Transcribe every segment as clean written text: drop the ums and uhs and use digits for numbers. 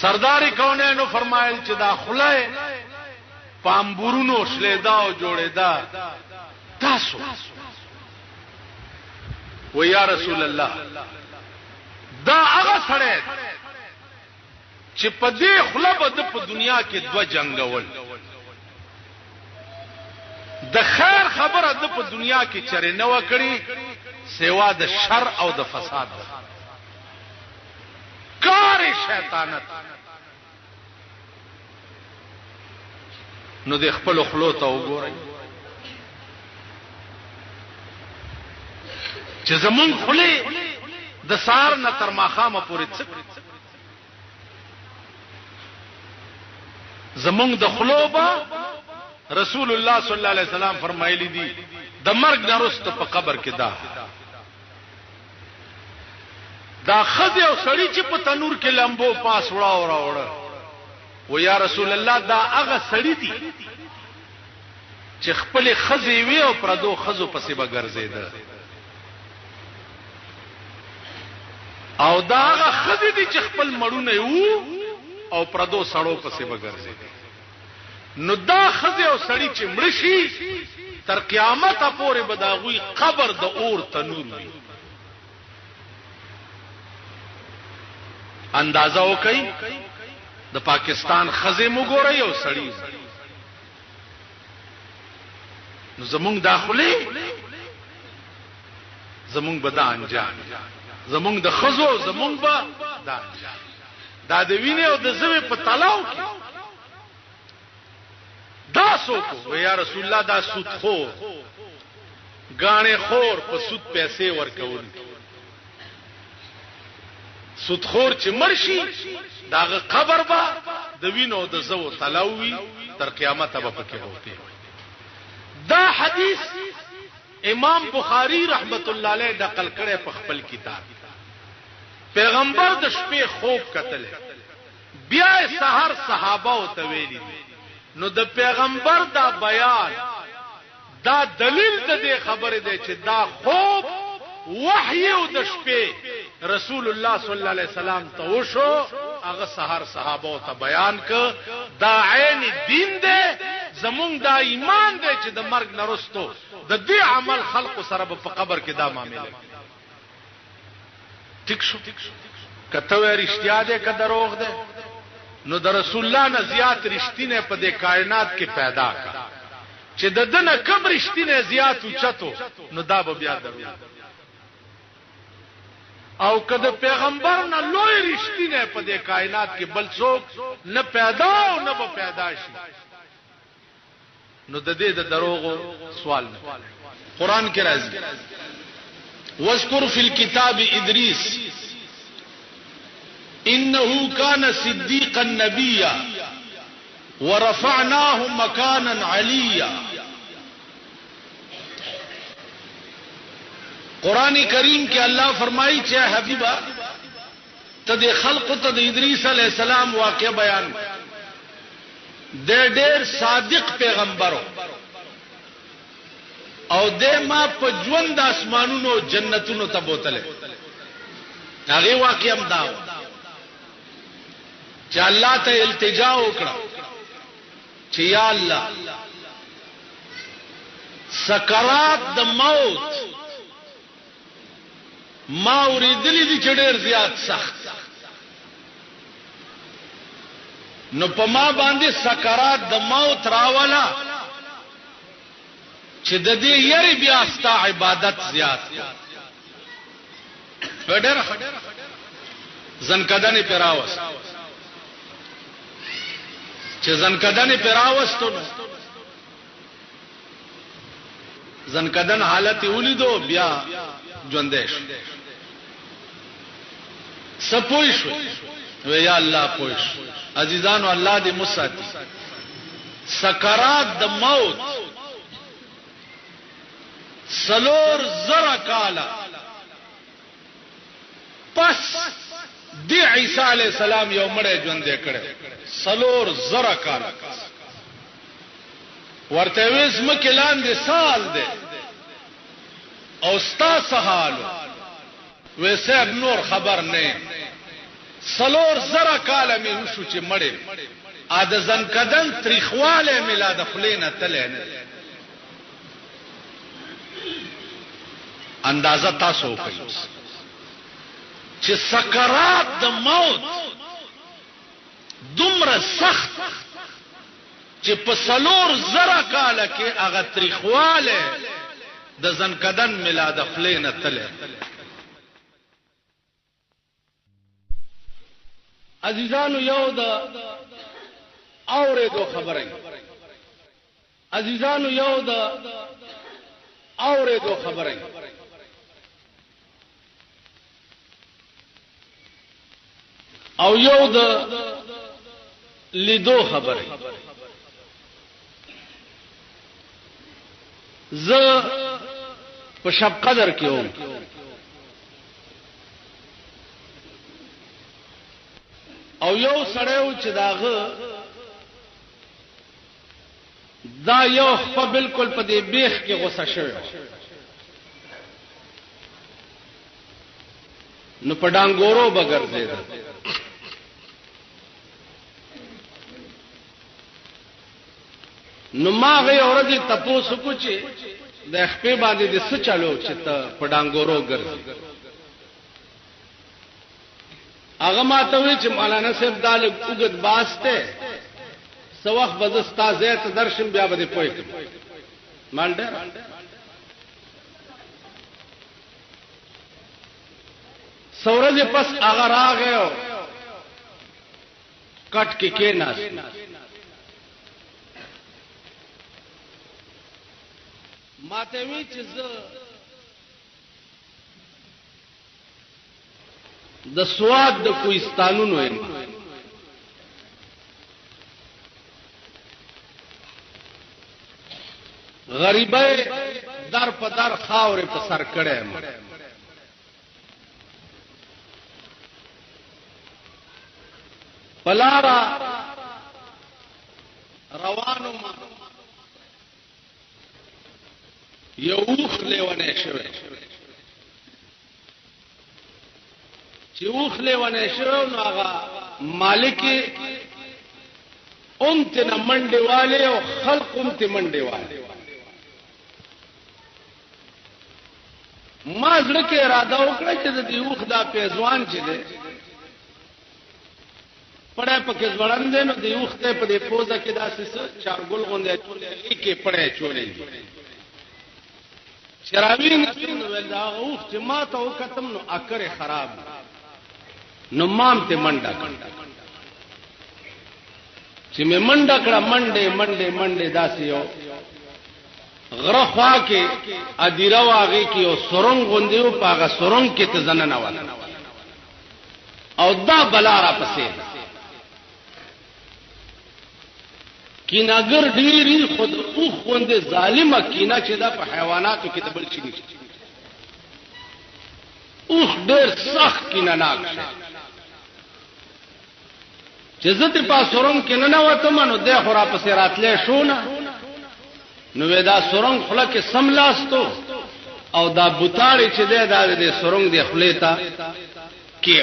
سردار کونینو فرمایل چې دا خلای پامبورونو شلیدا او جوړیدا تاسو و یا رسول الله دا هغه سره چې په دې خلبه د دنیا کې دو جنگول د خیر خبره د په دنیا کې چره نه وکړي سوا د شر او د فساد کار شیطانت نو د خپل خلو ته وګورئ چې زمون خلی د سار نه تر ماخامه پورې څه زمون د خلوبه رسول الله صلی الله علیه وسلم فرمایلی دي د مرګ نه وروسته په قبر کې دا خزه او سړی چې په تنور کې لمبو پاس وړا و یا رسول الله دا هغه سړی دي چې خپل خزه وی او پردو خزو پسې بغرزیده او دا هغه خزه دي چې خپل مړونه وو او پردو سړو پسې بغرزیده نو دا خزه او سړی چې مړ شي تر قیامت پورې بداغوي قبر د اور تنور وي اندازه وکي د پاکستان خزه مو ګوري او سړی نو زمونږ داخلي زمونږ بدا انجام زمونږ د خزو زمونږ به دا د وینې او د زوی په تلاو کې دا سوکو و یا رسول الله دا سود خور غاڼه خور په سود پیسې ورکول سود خور چې مرشي داغه قبر با د وینو د زو تلاوي تر قیامت به پکې ہوتی دا حدیث امام بخاری رحمت الله علیه نقل کړي په خپل کتاب پیغمبر د شپې خوب کتل بیا سحر صحابه او تویلی نو د پیغمبر دا بیان دا دلیل د دې خبره دی چې دا خوب وحی او د شپې رسول الله صلی الله علیه وسلم ته وشو هغه سحر صحابه او ته بیان ک دا عین دین دی زمونږ دا ایمان دی چې د مرګ نه وروسته د دې عمل خلق سره په قبر کې دا معاملې ټیک شو کته وی رښتیا ده که دروغ ده نو د رسول الله نه زیات رښتینه په دې کائنات کې پیدا کړ چې د دنه کم رښتینه زیات اوچتو نو دا به بیا درو او کده پیغمبر نه لوی رښتینه په دې کائنات کې بل څوک نه پیدا او نه به پیدا شي نو د دې د دروغو سوال نه قران کې راځي واذكر في الكتاب ادریس انه كان صديقا نبيا ورفعناه مكانا عليا قرآن کریم کې الله فرمایي چې حبیبا ته د خلق ته د ادریس علی السلام واقع بیان د ډېر صادق پیغمبرو او د ما په ژوند اسمانونو جنتونو ته بوتله هغه واقع هم دا چې الله ته التجا وکړه چې یا الله سکرات د موت ما اوریدلی دي چې ډېر زیات سخت نو په ما باندې سکرات د موت راولا چې د دې یری بیا ستا عبادت زیات ډېر زنکدنې پیراوس چې زنکدنې پیراوستو زنکدن حالت ولیدو بیا ژوندې شو سپوي شو و یا الله پوي شو عزیزانو الله دې مساتی سکرات د موت سلور زرا کالا پس دی عیسی علیہ السلام یو مړی ژوندې کړو سلور زرا کالا ورته وېس مکه لاندې سال دی او ستا سحالو ویسے نور خبر نه سلور زرا کاله می وشو چې مړې ا د زنکدن تریخواله میلاد خلینا تله نه اندازه تاسو کوي چې سکرات د موت دومره سخت چې په سلور زرا کاله کې هغه تریخواله د زنکدن میلاد خلینا تله. عزیزانو یو د اورېدو خبره عزیزانو یو د اورېدو خبره او یو د لیدو خبره. زه په شب قدر کې وم او یو سړیو چې داغه دا یو خو بالکل په دې بیخ کې غوسه شوی نو په ډانګورو بغیر زیاده نو ما غي اورځي تاسو کو چې د خپې باندې د څه چالو چې ته په ډانګورو ګرځي هغه ما ته وی چې مولانا صاحب دال وګد باسته سوخ بزستا زیت درشم بیا به پوي کوم مالډه سورج پس هغه راغیو کټ کې کېناس ما ته وی چې د سواد د کوهستانونو ایم غریبای در په در خاورې په سر کړم پلارا روانو ما یو اوخ لیونه شوه چې اوخ لیونه شوه نو هغه مالک اونت نه منډه والے او خلق اونت منډه والے ما زړه کې اراده وکړه چې د دې اوخ دا پیزوان چې ده پړې پکې ځوړندې نو دې اوخ ته په دې پوزه کې داسې چارګل غوندې چولې کې پړې چولې شراوی نسین ویل دا اوخ چې ما ته وکتم نو اکر خراب نو مام ته منډه چې مې منډه کړه منډه داسې یو غره خوا کې ادیره واغې کې او سرنګ غوندیو پاغه سرنګ کې ته زننه و او دا بلا را پسې کیناګر ډیری خود اوخ غوندې ظالمه کینا چې دا په حیواناتو کې تبل شي نشي اوخ ډیر سخت کینا ناک چې زته په سرنګ کې نه وته منو د خورا پسې راتلې شو نه نو ودا سرنګ خله کې سملاستو او دا بوتاړي چې دا د سرنګ دی خلیتا کې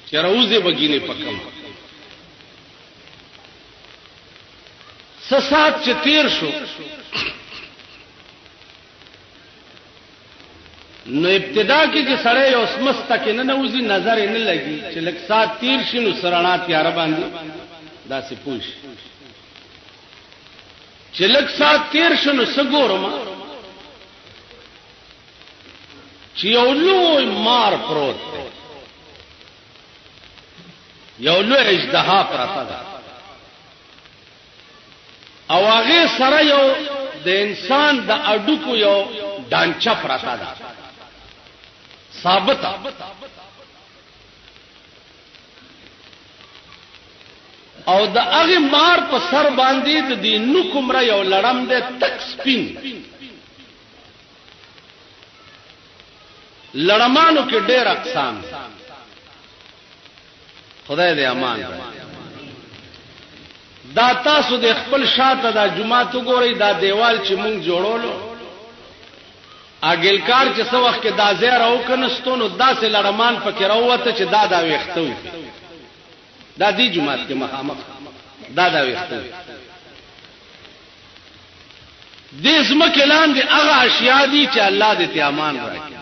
چې روزه بګینه پکم سات چې تیر شو نو ابتدا کې چې سړی اوس مستک نه نوځي نظر یې نه لګي چې لک سات تیر شي نو سرنا تیار باندې داسې پوښ چې لک سات تیر شو نو سګورم چې یو لوی مار پروت دی یو لوی اژدها پراته ده او هغه سره یو د انسان د اډوکو یو ډانچا پراته ده ثابت او د هغه مار په سر باندې د دینو کومره یو لړم ده تک سپین لړمانو کې ډېر اقسام خدای دې امان دا تاسو د خپل شاته د جمعه تو ګورئ دا دیوال چې مونږ جوړولو اګلکار چې څو وخت کې دا زیر او کنستونو داسې لړمان پکې راوته چې دا ویختو دا دی جمعات کې مخامخ دا ویختو دې زمکه لاندې هغه اشیاء دي چې الله دې ته امان راکړي.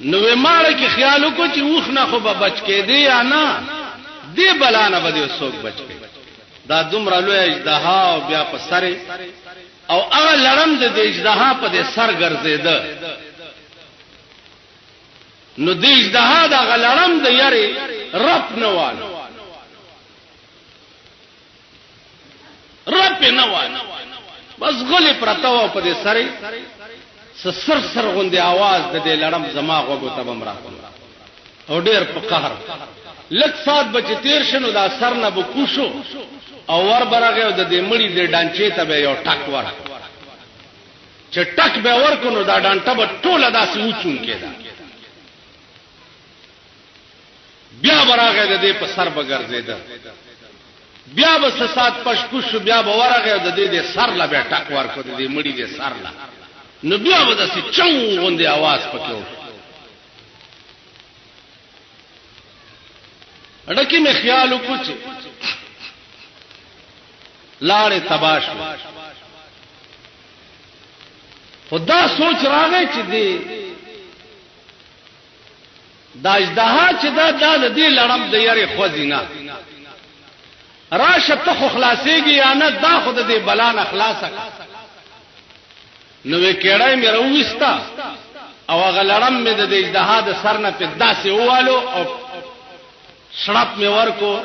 نو ماره کې خیال وکړو چې اوخ نه خو به بچ کې دی یا نه دی بلانه به وسوک بچ کې دا دومره لوی اجدها او بیا په سره او هغه لړم د اجدها په دې سر ګرځیده نو د اجدها دا غلړم د یاري رب نه وانه رب نه وانه بس غلی پرتاو په دې سره سر غوندي आवाज د دې لړم زما غوګو تبم راکړ او ډېر په قهر لک سات بچ تیر شنو دا سر نه بو کوشو او ور برغه د دې مړی د ډانچې ته به یو ټک ور چې ټک به ورکونو دا ډانټه به ټوله داسې وچون کېده بیا برغه د دې په سر بغرزیده بیا به سات پښکوش بیا به ورغه د دې سر لا به ټک ورکو د دې مړی د سر لا نو بیا به داسې چون غوندي आवाज پکې و اډکی می خیال وکړ چې لاړې تباش خدا سوچ راغی چې دی دا اجدها چې دا د دې لړم د یاري خوځینا راشه ته خو خلاصيږي یا نه دا خو د دې بلا نه خلاصه نو کېړای مې راوښتا او هغه لړم مې د دې اجدها د سر نه په داسې ووالو او شړپ مې ورکو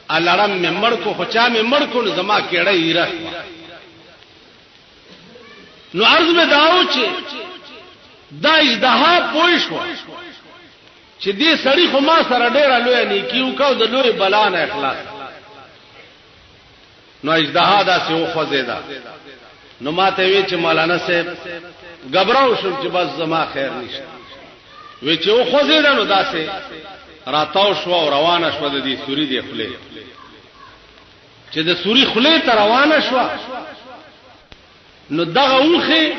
لړم مې مړکو خو چا مې مړکو نو زما کېړای ایره نو عرض مې داو چې دا اجدها پوي شو چې دې سړی خو ما سره ډېر لوی نه کیو کو د لوی بلا نه اخلاص نو اجدها دا سه خو زیدا نو ماته وی چې مولانا صاحب غبراو شو چې بس زما خیر نشته وی چې خو زیدا نو داسه راتاو شو او روانه شو د دې سوري دی خله چې د سوري خله ته روانه شو نو دغه اوخه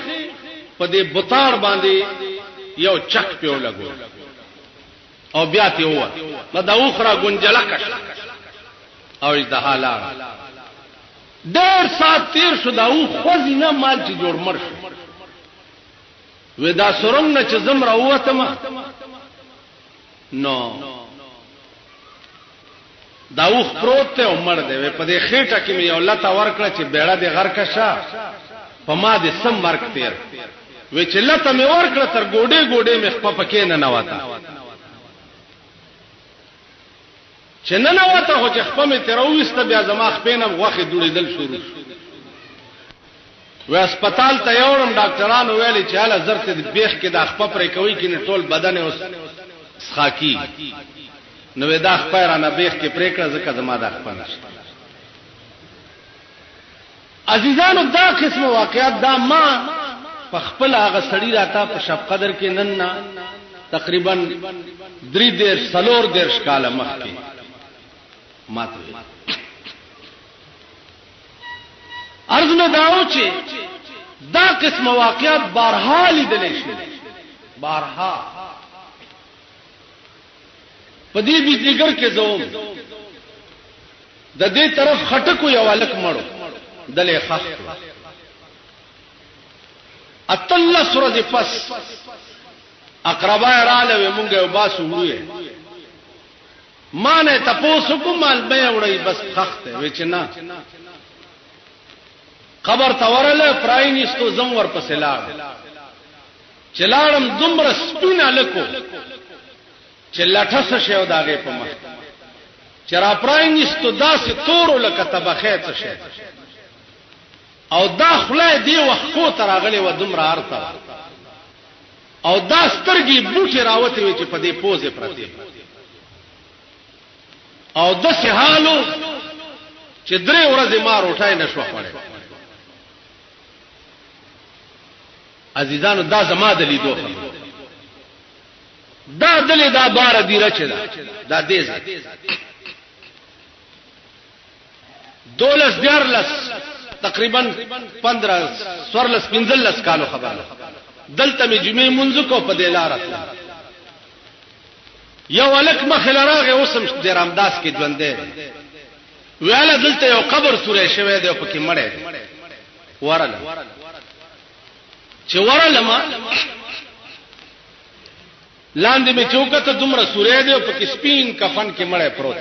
په دې بوتار باندې یو چک پیو لګو او بیا ته و نو دا اوخره ګنجلک او د حالا ډېر سات تیر شو دا او خوځي نه مال چې جوړ مر شو ودا سرنګ نه چې زم راوته ما نو دا اوخ پروت ته عمر دی په دې خېټه کې مې یو لته ورکړه چې بیړه دې غر کښه په ما دې سم مرګ تیر وې چې لته مې ورکړه تر ګوډې مې خپ پکې نه نواته چې نه نواته خو چې خپ مې تر وسته بیا زما خپینم غوخه دوړېدل شروع و هسپتال ته یوړم ډاکټرانو ویلي چې حاله زرت بیخ کې د خپ پرې کوي کې ټول بدن اوس سخاکی نو دا خپره نه بیخ کې پرې کړه ځکه زما د خپ نشته عزیزانو دا قسم واقعات دا ما په خپل هغه سړی راته په شپ قدر کې نن نه تقریبا 3 کاله مخکې ماته عرض نه داو چې دا قسم واقعات بارها لیدل شي بارها په دې بیتګر کې زوم د دې طرف خټکو یو الک مړو دلې خخ اتل سورې پس اقربا رااله مونږه یو باسو وې ما نه تاسو کومال به وړي بس خخته وچ نه خبر تورله پراینستو زم ور پسې لاړ چلاړم دومره سپینه لکو چې لټه شو داګه په مخ چر پراینستو داسې تورو لکه تبخه څه شي او دا خلای دی وحکو تراغلی و دومره ارته او دا سترګي بوټي راوته وي چې په دې پوزه پرته او د سهالو چې درې ورځې ما روټای نشو خوړې عزیزانو دا زما د لیدو دا دلې دا بار دی رچه دا دیزه 12 14 تقریبا 15 کالو خبره دلته می جمعې منځ کو په دلارت یو الک مخل راغه اوسم د رامداس کې ژوندې ویاله دلته یو قبر سورې شوی دی په کې مړې ورل چې ورل ما لاندې می چوکته دومره سورې دی په کې سپین کفن کې مړې پروت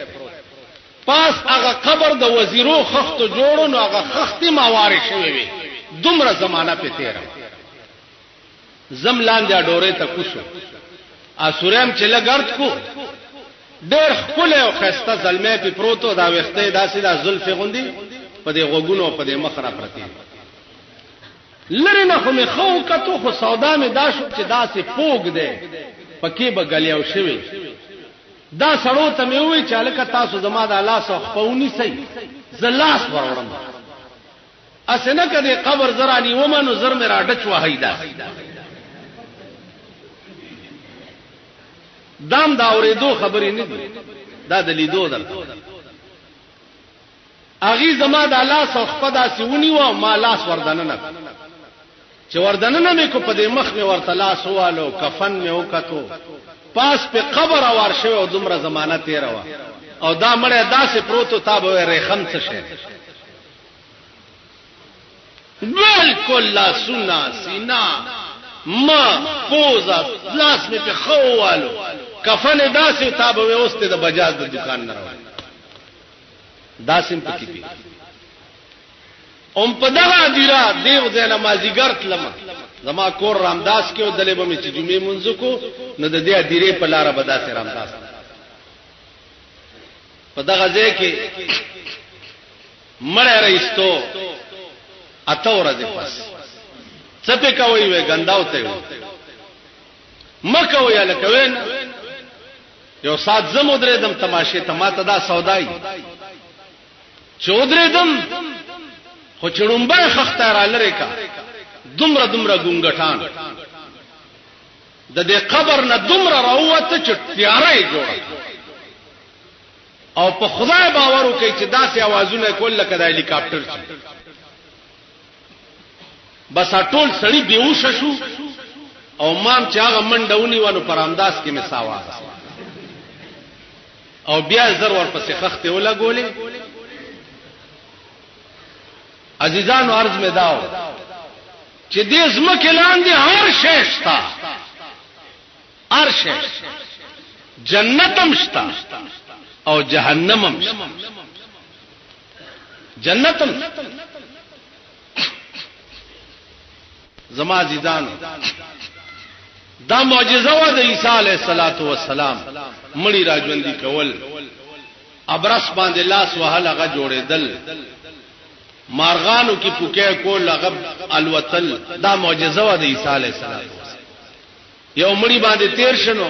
پاس هغه قبر د وزیرو خخت جوړو نو هغه خختي ماواري شوی وي دومره زمانہ په تیر زم لاندې ډورې ته کوشو اسورم چې لګرد کو ډېر خپل او خسته ظلمه په پروتو دا وخته داسې دا زلفې غوندي په دې غوګونو په دې مخ را پرتی لری نه خو می خو کتو خو سودا می دا شو چې داسې پوګ دی پکې به غلیاو شوی دا سړو ته می وی چې الکه تاسو زما د الله سو خپونی سي زلاس ورورم اسنه کدي قبر زرانی ومنو زر می را ډچ وهیدا دام دا اوریدو خبرې نه دي دا د لیدو ده اغي زما د الله سو خپدا سونی و ما لاس وردنه نه چې وردنه مې کو په دې مخ مې ورته لاس والو کفن مې وکتو پاس په قبر اور شوی او دومره زمانہ تیر وا او دا مړې داسې پروتو تابو ریخم څه شي بالکل لا سنا سینا ما پوزا لاس مې په خو والو کفن داسې تابو اوسته د بجاج د دکان نه راو داسې پکې دي په دغه دیرا دیو ځله مازیګر تلم زما کور رامداس کې او دلې به چې جمعې منځ کو نو د دې دیرې په لار به داسې رامداس په دغه ځای کې مړ رئیستو اته ورځې پس څه په کوي وې ګنداو ته مکه وې لکوین یو سات زمو درې دم تماشه ته ماته دا سودای چودرې دم خو چړومبه خختار لری کا دومره ګونګټان د دې قبر نه دومره راوته چې تیارې جوړه او په خدای باور وکي چې داسې आवाजونه کول لکه د هلیکاپټر چې بس ټول سړی بیهوش شو او مام چې هغه منډونی ونه پرامداس کې مساوا او بیا زر ور پسې خخته ولا ګولې عزیزانو عرض می داو چې دې زمکه لاندې هر شی شتا هر شی جنتم شتا او جهنمم شتا جنتم زما عزیزانو دا معجزه و د عیسی علیه السلام مړی راځوندي کول ابرس باندې لاس وهل هغه جوړېدل مارغانو کی پوکې کول هغه الوتل دا معجزه و د عیسی علیه السلام یو مړی باندې تیر شنو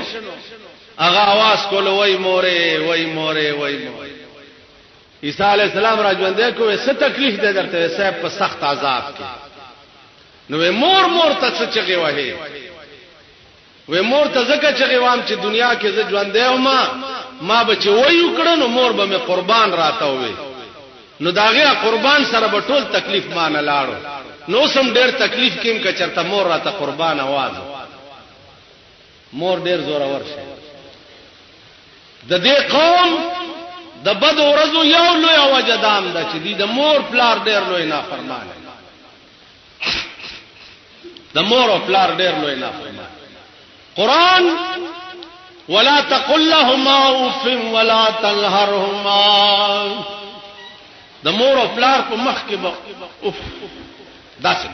هغه आवाज کول وای مورې وای مورې وای مورې عیسی علیه السلام راځوندي کوې څه تکلیف ده درته صاحب په سخت عذاب کې نو مور ته څه چغي وهي وې مور ته زکه چغي وام چې دنیا کې زه ژوند دی او ما بچ وایو کړنو مور به مې قربان راته وي نو داغه قربان سره به ټول تکلیف مان لاړو نو سم ډېر تکلیف کیم که چرته مور راته قربان आवाज مور ډېر زور ورشه د دې قوم د بد ورځو یو لوی وجدام ده چې د مور پلار ډېر لوی نافرمان د مور او پلار ډېر لوی نافرمان قرآن ولا تقل لهما اف ولا تنهرهما د مور او پلار په مخ کې به اف داسې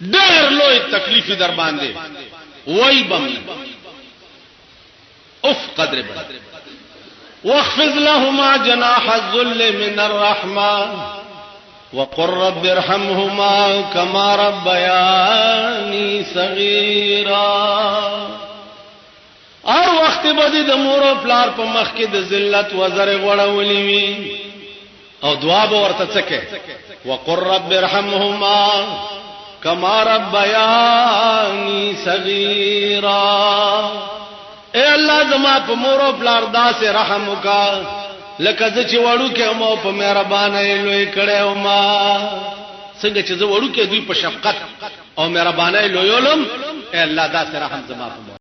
ډېر لوی تکلیف در باندې وای بم اف قدر بل واخفض لهما جناح الذل من الرحمه وقل رب ارحمهما كما ربياني صغيرا اور وخت به د مور او پلار په مخ کې د ذلت وزر غړولې وي او دعا به ورته څکه وقل رب ارحمهما كما ربياني صغيرا اے الله زما په مور او پلار داسې رحم وکا لکه زه چې وړو کې هم په مهربانۍ لوی کړی ما څنګه چې زه وړو کې دوی په شفقت او مهربانۍ لویولم اے الله دا سره رحم زما په